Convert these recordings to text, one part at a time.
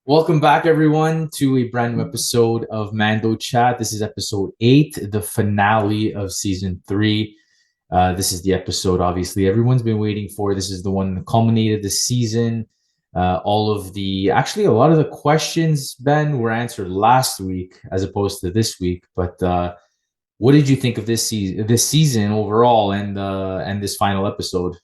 Welcome back, everyone, to a brand new episode of Mando Chat. This is episode 8, the finale of season 3. This is the episode, obviously, everyone's been waiting for. This is the one that culminated the season. Actually, a lot of the questions, Ben, were answered last week as opposed to this week. But what did you think of this season overall, and this final episode?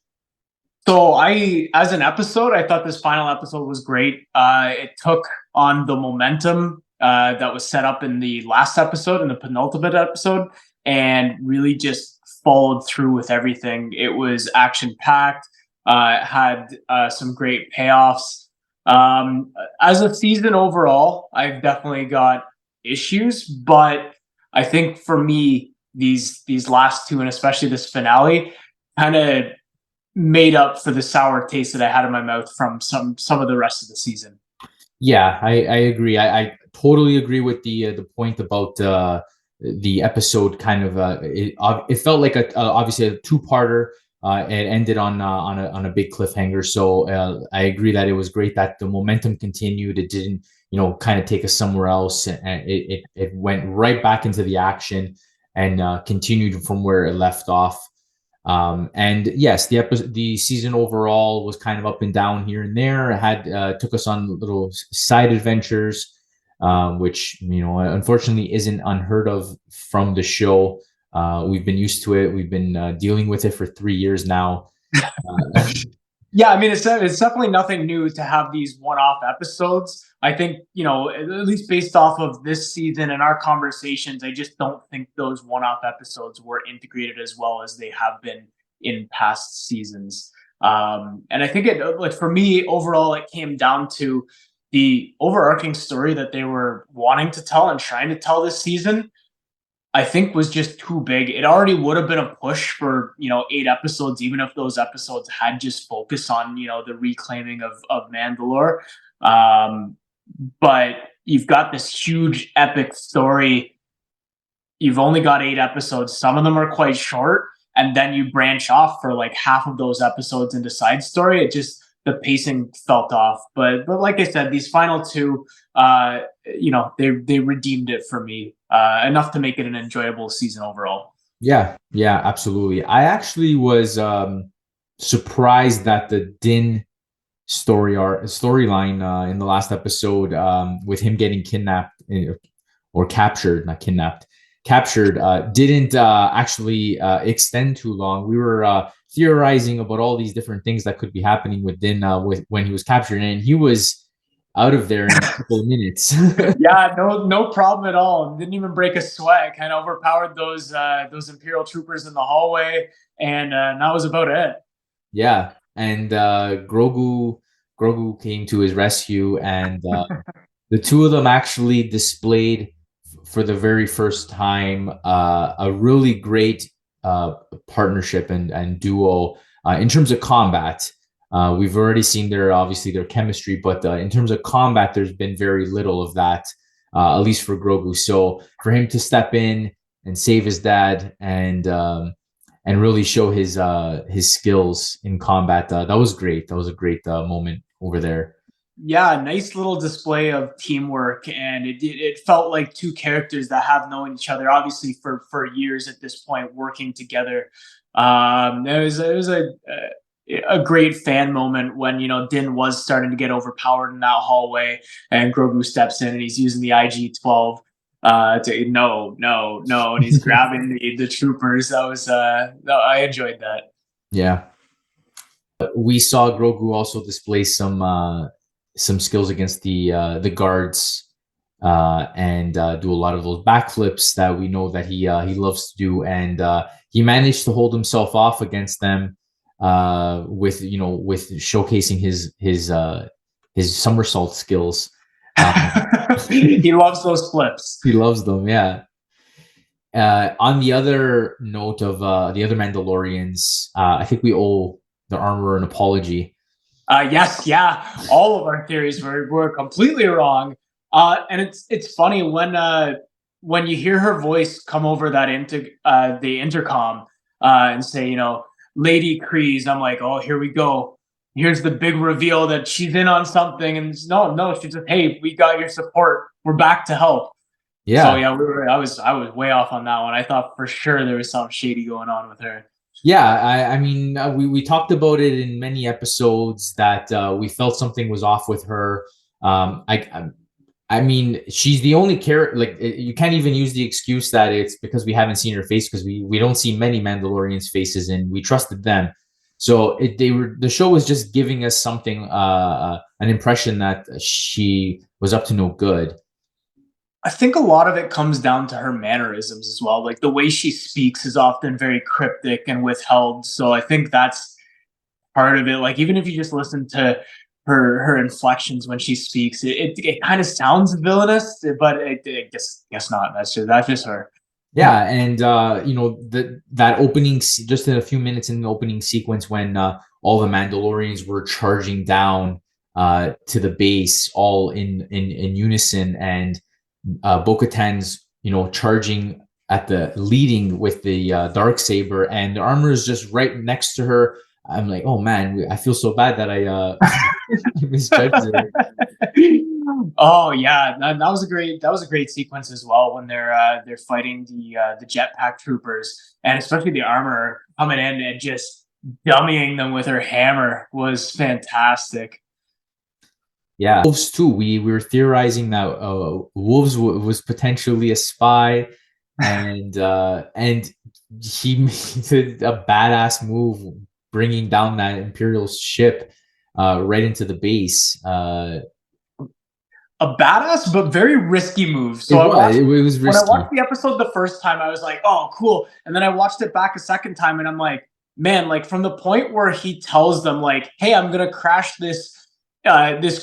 As an episode, I thought this final episode was great. It took on the momentum that was set up in the last episode, in the penultimate episode, and really just followed through with everything. It was action packed. Had some great payoffs. As a season overall, I've definitely got issues, but I think for me, these last two, and especially this finale, kind of made up for the sour taste that I had in my mouth from some of the rest of the season. Yeah, I agree. I totally agree with the point about the episode. It felt like obviously a two-parter. It ended on a big cliffhanger. So I agree that it was great that the momentum continued. It didn't kind of take us somewhere else, and it went right back into the action and continued from where it left off. And yes, the season overall was kind of up and down here and there. It had took us on little side adventures, which unfortunately isn't unheard of from the show. We've been used to it. We've been dealing with it for 3 years now. Yeah, I mean, it's definitely nothing new to have these one-off episodes. I think, at least based off of this season and our conversations, I just don't think those one-off episodes were integrated as well as they have been in past seasons. And I think like for me overall, it came down to the overarching story that they were wanting to tell and trying to tell this season. I think was just too big. It already would have been a push for 8 episodes, even if those episodes had just focused on the reclaiming of Mandalore. Um, but you've got this huge epic story. You've only got 8 episodes. Some of them are quite short, and then you branch off for like half of those episodes into side story. It just the pacing felt off. But like I said, these final two, they redeemed it for me enough to make it an enjoyable season overall. Yeah, absolutely. I actually was surprised that the Din storyline in the last episode, with him getting kidnapped, or captured, not kidnapped, captured, didn't actually extend too long. We were theorizing about all these different things that could be happening with Din when he was captured, and he was out of there in a couple of minutes. Yeah, no problem at all. Didn't even break a sweat. Kind of overpowered those Imperial troopers in the hallway, and that was about it. Yeah, and Grogu came to his rescue, and the two of them actually displayed for the very first time a really great partnership and duo in terms of combat. We've already seen their chemistry, but in terms of combat, there's been very little of that, at least for Grogu. So for him to step in and save his dad and really show his skills in combat, that was great. That was a great moment over there. Yeah, nice little display of teamwork, and it felt like two characters that have known each other obviously for years at this point, working together. It was a great fan moment when Din was starting to get overpowered in that hallway, and Grogu steps in and he's using the IG-12 to no, and he's grabbing the troopers. That was no, I enjoyed that. Yeah, we saw Grogu also display some skills against the guards, and do a lot of those backflips that we know that he loves to do, and he managed to hold himself off against them, with showcasing his somersault skills. He loves those flips. He loves them, yeah. On the other note of the other Mandalorians, I think we owe the armorer an apology. Yes, yeah. All of our theories were completely wrong. And it's funny when you hear her voice come over the intercom and say, Lady Craze, I'm like, oh, here we go. here's the big reveal that she's in on something, and no, she's just, hey, we got your support. We're back to help. So Yeah. yeah, I was way off on that one. I thought for sure there was something shady going on with her. Yeah, I mean, we talked about it in many episodes that we felt something was off with her. I mean, she's the only character. Like, you can't even use the excuse that it's because we haven't seen her face, because we don't see many Mandalorians' faces, and we trusted them. So the show was just giving us something, an impression that she was up to no good. I think a lot of it comes down to her mannerisms as well. Like the way she speaks is often very cryptic and withheld. So I think that's part of it. Like even if you just listen to her inflections when she speaks, it kind of sounds villainous, but I guess not. That's just her. Yeah, and that opening, just in a few minutes in the opening sequence when all the Mandalorians were charging down to the base, all in unison, and Bo-Katan's charging at the leading with the dark saber, and the armor is just right next to her. I'm like, oh man, I feel so bad that I misjudged her. Oh yeah, that was a great sequence as well when they're fighting the jetpack troopers, and especially the armor coming in and just dummying them with her hammer was fantastic. Yeah, Wolves too. We were theorizing that Wolves was potentially a spy, and he made a badass move, bringing down that Imperial ship right into the base. A badass but very risky move. It So I was watched it was when I risky. watched the episode the first time, I was like, "Oh, cool," and then I watched it back a second time, and I'm like, "Man!" Like from the point where he tells them, like, "Hey, I'm gonna crash this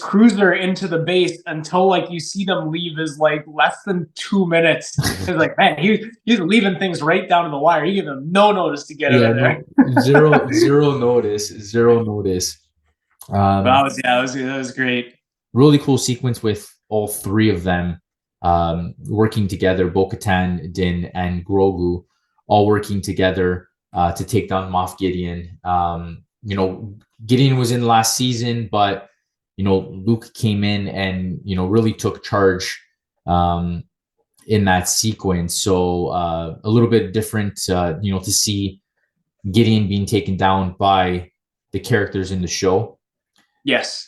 cruiser into the base," until like you see them leave is like less than 2 minutes. It's like, man, he's leaving things right down to the wire. He gave them no notice to get out Yeah, of there. no, zero notice, zero notice. But Um, that was great. Really cool sequence with all three of them working together, Bo-Katan, Din, and Grogu, all working together to take down Moff Gideon. Gideon was in last season, but Luke came in and really took charge in that sequence. So a little bit different, to see Gideon being taken down by the characters in the show. Yes.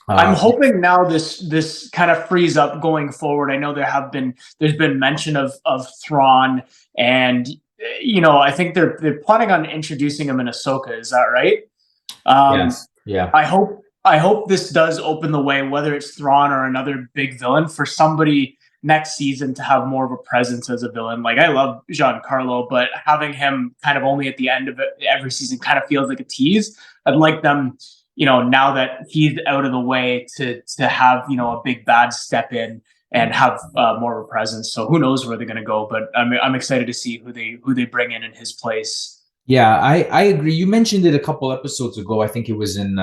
I'm Uh, hoping now this kind of frees up going forward. I know there's been mention of Thrawn, and I think they're planning on introducing him in Ahsoka. Is that right? Um, yes, yeah. I hope this does open the way, whether it's Thrawn or another big villain, for somebody next season to have more of a presence as a villain. Like I love Giancarlo, but having him kind of only at the end of it, every season kind of feels like a tease. I'd like them, now that he's out of the way, to have a big bad step in and have more of a presence. So who knows where they're going to go? But I'm excited to see who they bring in his place. Yeah, I agree. You mentioned it a couple episodes ago. I think it was in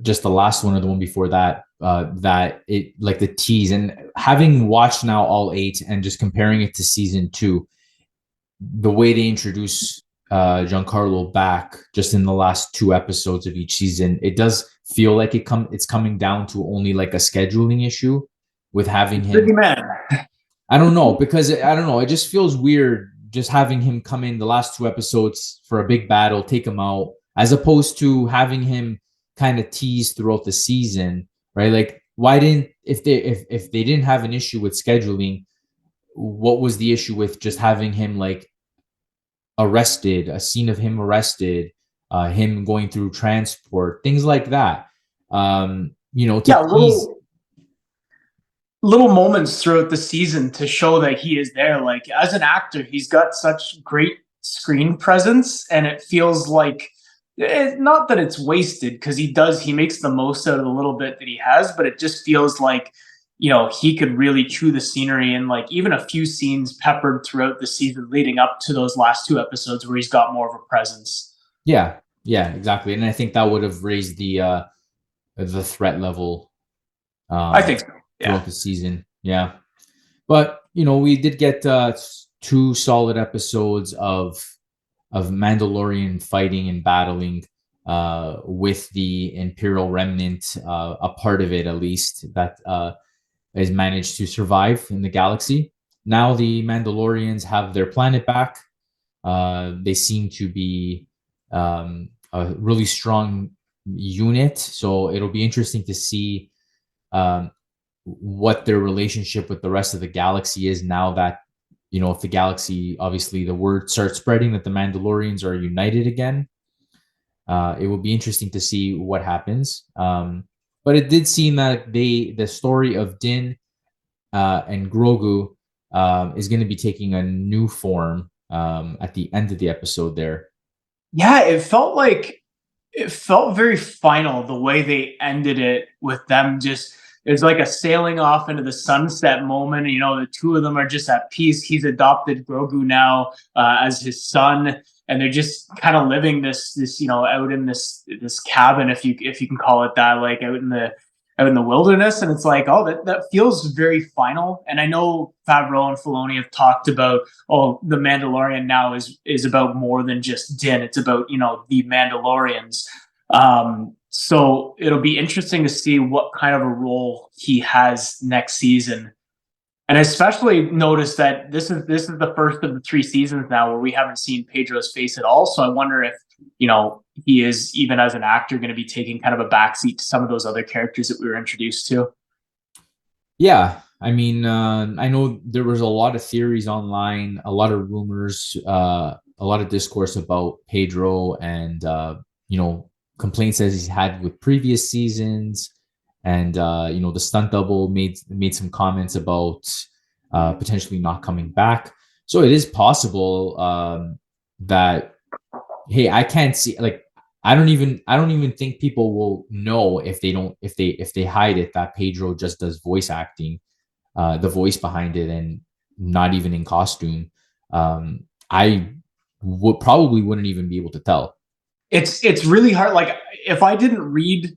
just the last one or the one before that, that it, like, the tease. And having watched now all 8 and just comparing it to season 2, the way they introduce Giancarlo back just in the last 2 episodes of each season, it does feel like it's coming down to only like a scheduling issue with having him. Busy man. I don't know, because I don't know. It just feels weird just having him come in the last 2 episodes for a big battle, take him out, as opposed to having him kind of tease throughout the season, right? Like, why didn't if they didn't have an issue with scheduling, what was the issue with just having him like arrested, a scene of him arrested, him going through transport, things like that. To Yeah, tease. little moments throughout the season to show that he is there. Like as an actor, he's got such great screen presence, and it feels like not that it's wasted, because he makes the most out of the little bit that he has, but it just feels like he could really chew the scenery, and like even a few scenes peppered throughout the season leading up to those last 2 episodes where he's got more of a presence. Yeah, yeah, exactly. And I think that would have raised the threat level I think so. Yeah. throughout the season. Yeah, but we did get 2 solid episodes of Mandalorian fighting and battling. with the Imperial remnant, a part of it at least, that has managed to survive in the galaxy. Now the Mandalorians have their planet back. They seem to be a really strong unit, so it'll be interesting to see um, what their relationship with the rest of the galaxy is now that, if the galaxy, obviously the word starts spreading that the Mandalorians are united again. It will be interesting to see what happens. But it did seem that the story of Din and Grogu is going to be taking a new form at the end of the episode there. Yeah, it felt very final the way they ended it with them just it's like a sailing off into the sunset moment. The two of them are just at peace. He's adopted Grogu now as his son, and they're just kind of living this out in this cabin, if you can call it that, like out in the wilderness. And it's like, oh, that feels very final. And I know Favreau and Filoni have talked about, oh, the Mandalorian now is about more than just Din. It's about the Mandalorians. So it'll be interesting to see what kind of a role he has next season. And I especially noticed that this is the first of the 3 seasons now where we haven't seen Pedro's face at all. So I wonder if he is, even as an actor, going to be taking kind of a backseat to some of those other characters that we were introduced to. Yeah, I mean, I know there was a lot of theories online, a lot of rumors, a lot of discourse about Pedro, and complaints that he's had with previous seasons, and the stunt double made some comments about potentially not coming back. So it is possible that, hey, I can't see, like, I don't even think people will know if they hide it, that Pedro just does voice acting, the voice behind it, and not even in costume. I wouldn't even be able to tell. It's really hard. Like, if I didn't read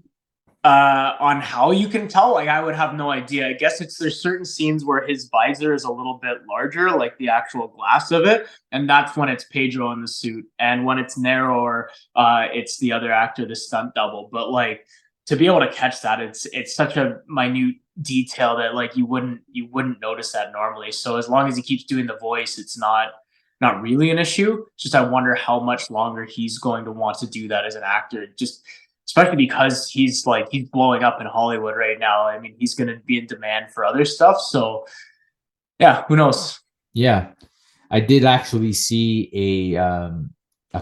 on how you can tell, like, I would have no idea. I guess there's certain scenes where his visor is a little bit larger, like the actual glass of it, and that's when it's Pedro in the suit. And when it's narrower, it's the other actor, the stunt double. But like, to be able to catch that, it's such a minute detail that, like, you wouldn't notice that normally. So as long as he keeps doing the voice, it's not really an issue. Just I wonder how much longer he's going to want to do that as an actor. Just especially because he's blowing up in Hollywood right now. I mean, he's going to be in demand for other stuff. So yeah, who knows? Yeah, I did actually see a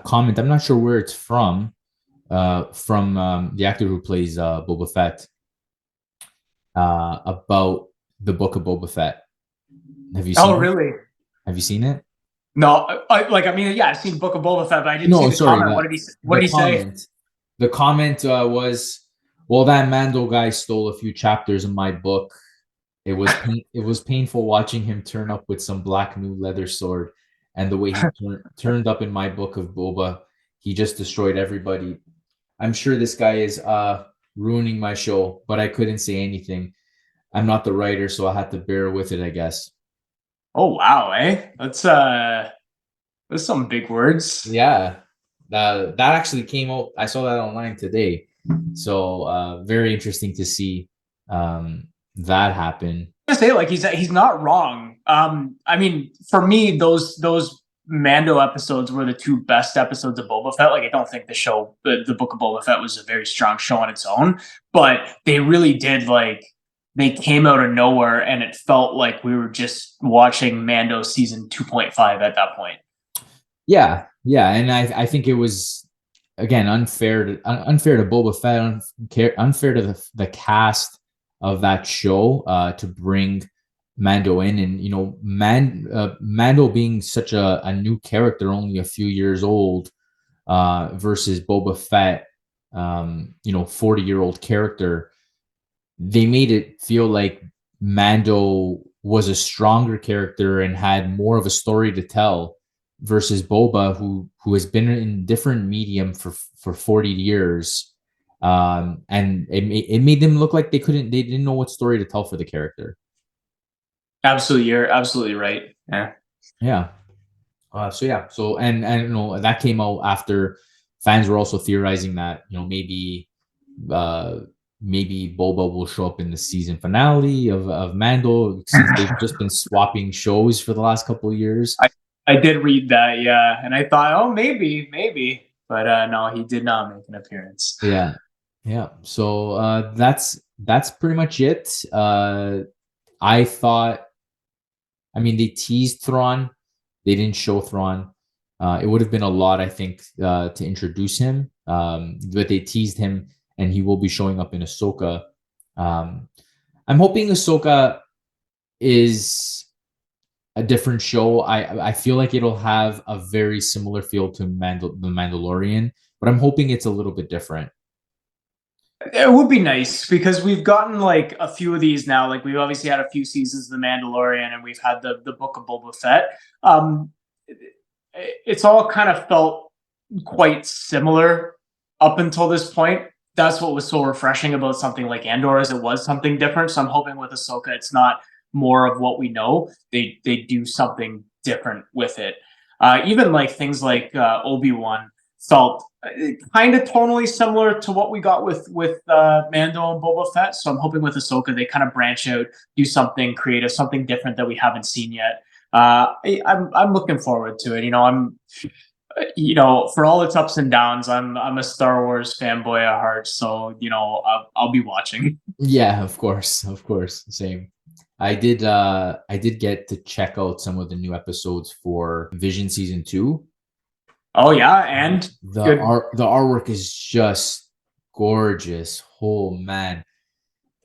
comment. I'm not sure where it's from the actor who plays Boba Fett, about the book of Boba Fett. Have you seen Oh, it? really? Have you seen it? No, yeah, I've seen Book of Boba Fett, but I didn't see No, the sorry. comment. What did he say? The comment was, "Well, that Mando guy stole a few chapters in my book. It was painful watching him turn up with some black new leather sword, and the way he turned up in my book of Boba, he just destroyed everybody. I'm sure this guy is ruining my show, but I couldn't say anything. I'm not the writer, so I had to bear with it, I guess." Oh, wow, eh? That's some big words. Yeah, that actually came out. I saw that online today, so very interesting to see that happen. I say, like, he's not wrong. I mean, for me, those Mando episodes were the two best episodes of Boba Fett. Like, I don't think the Book of Boba Fett was a very strong show on its own, but they really did, like, they came out of nowhere, and it felt like we were just watching Mando season 2.5 at that point. Yeah, yeah, and I think it was, again, unfair to Boba Fett, unfair to the cast of that show, to bring Mando in, and Mando being such a new character, only a few years old, versus Boba Fett, 40-year-old character. They made it feel like Mando was a stronger character and had more of a story to tell, versus Boba, who has been in different medium for 40 years. And it made them look like they didn't know what story to tell for the character. Absolutely, you're absolutely right. Yeah. Yeah. So and that came out after fans were also theorizing that uh, maybe Boba will show up in the season finale of Mando, since they've just been swapping shows for the last couple of years. I did read that, yeah, and I thought, oh, maybe, but no, he did not make an appearance. Yeah, yeah. So that's pretty much it. I thought, I mean, they teased Thrawn. They didn't show Thrawn. It would have been a lot, I think, to introduce him. But they teased him, and he will be showing up in Ahsoka. Um, I'm hoping Ahsoka is a different show. I feel like it'll have a very similar feel to the Mandalorian, but I'm hoping it's a little bit different. It would be nice because we've gotten like a few of these now. Like we've obviously had a few seasons of The Mandalorian, and we've had the Book of Boba Fett. Um, it's all kind of felt quite similar up until this point. That's what was so refreshing about something like Andor, is it was something different. So I'm hoping with Ahsoka, it's not more of what we know. They do something different with it. Even like things like Obi-Wan felt kind of tonally similar to what we got with Mando and Boba Fett. So I'm hoping with Ahsoka they kind of branch out, do something creative, something different that we haven't seen yet. I'm looking forward to it. For all its ups and downs, I'm a Star Wars fanboy at heart. So I'll be watching. Yeah, of course, same. I did get to check out some of the new episodes for Vision season 2. Oh yeah, and good. The artwork is just gorgeous. Oh man.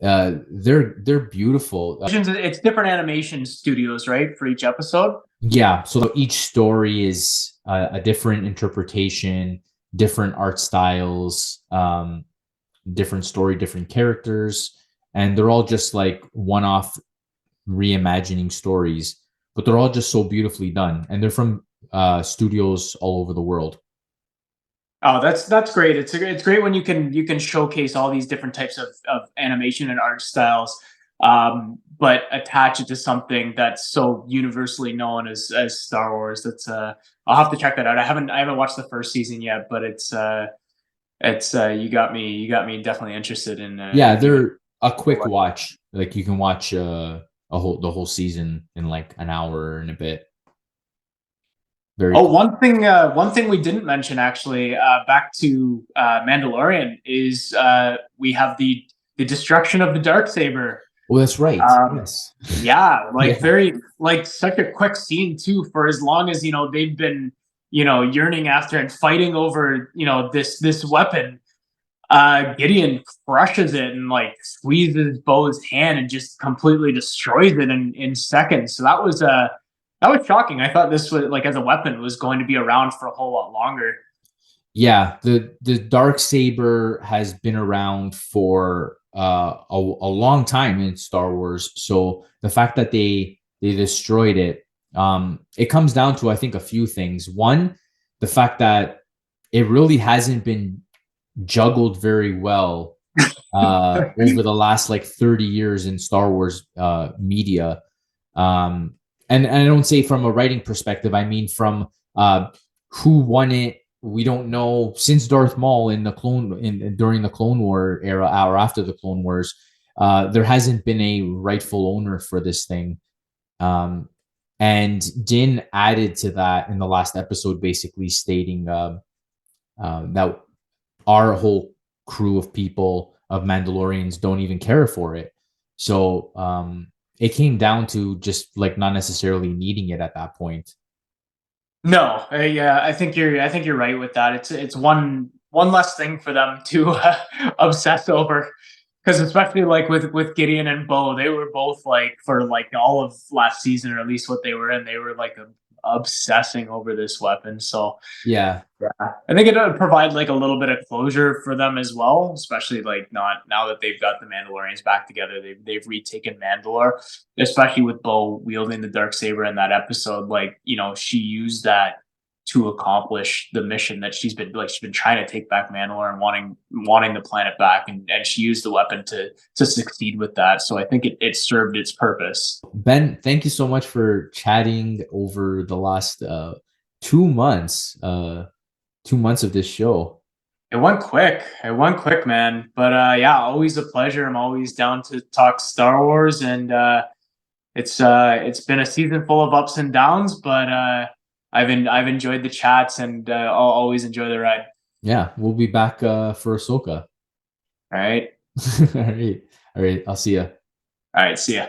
They're beautiful. It's different animation studios, right, for each episode. Yeah, so each story is a different interpretation, different art styles, different story, different characters, and they're all just like one-off reimagining stories, but they're all just so beautifully done, and they're from studios all over the world. Oh, that's great. It's great when you can showcase all these different types of animation and art styles, but attach it to something that's so universally known as Star Wars. That's I'll have to check that out. I haven't watched the first season yet, but it's you got me definitely interested in. Yeah, they're a quick watch. Like you can watch the whole season in like an hour and a bit. Very Oh, one thing we didn't mention actually, back to Mandalorian, is we have the destruction of the dark saber. Well, that's right. Yes. Yeah, like Yeah. very like such a quick scene too. For as long as they've been yearning after and fighting over this weapon, Gideon crushes it and like squeezes Bo's hand and just completely destroys it in seconds. So that was shocking. I thought this was like as a weapon was going to be around for a whole lot longer. Yeah, the dark saber has been around for a long time in Star Wars. So the fact that they destroyed it, it comes down to, I think, a few things. One, the fact that it really hasn't been juggled very well over the last like 30 years in Star Wars media. And I don't say from a writing perspective, I mean from who won it. We don't know, since Darth Maul in during the Clone War era or after the Clone Wars. There hasn't been a rightful owner for this thing. And Din added to that in the last episode, basically stating that our whole crew of people, of Mandalorians, don't even care for it. So it came down to just like not necessarily needing it at that point. No, I think you're right with that. It's one less thing for them to obsess over, because especially like with Gideon and Bo, they were both like for like all of last season, or at least what they were in, they were like obsessing over this weapon. So Yeah. I think it would provide like a little bit of closure for them as well, especially like not now that they've got the Mandalorians back together. They've retaken Mandalore, especially with Bo wielding the dark saber in that episode. Like she used that to accomplish the mission that she's been trying to take back Mandalore and wanting the planet back, and she used the weapon to succeed with that. So I think it served its purpose. Ben, thank you so much for chatting over the last 2 months. 2 months of this show. It went quick. It went quick, man. But yeah, always a pleasure. I'm always down to talk Star Wars, and it's been a season full of ups and downs, but I've enjoyed the chats, and I'll always enjoy the ride. Yeah, we'll be back for Ahsoka. All right. All right. All right. I'll see ya. All right. See ya.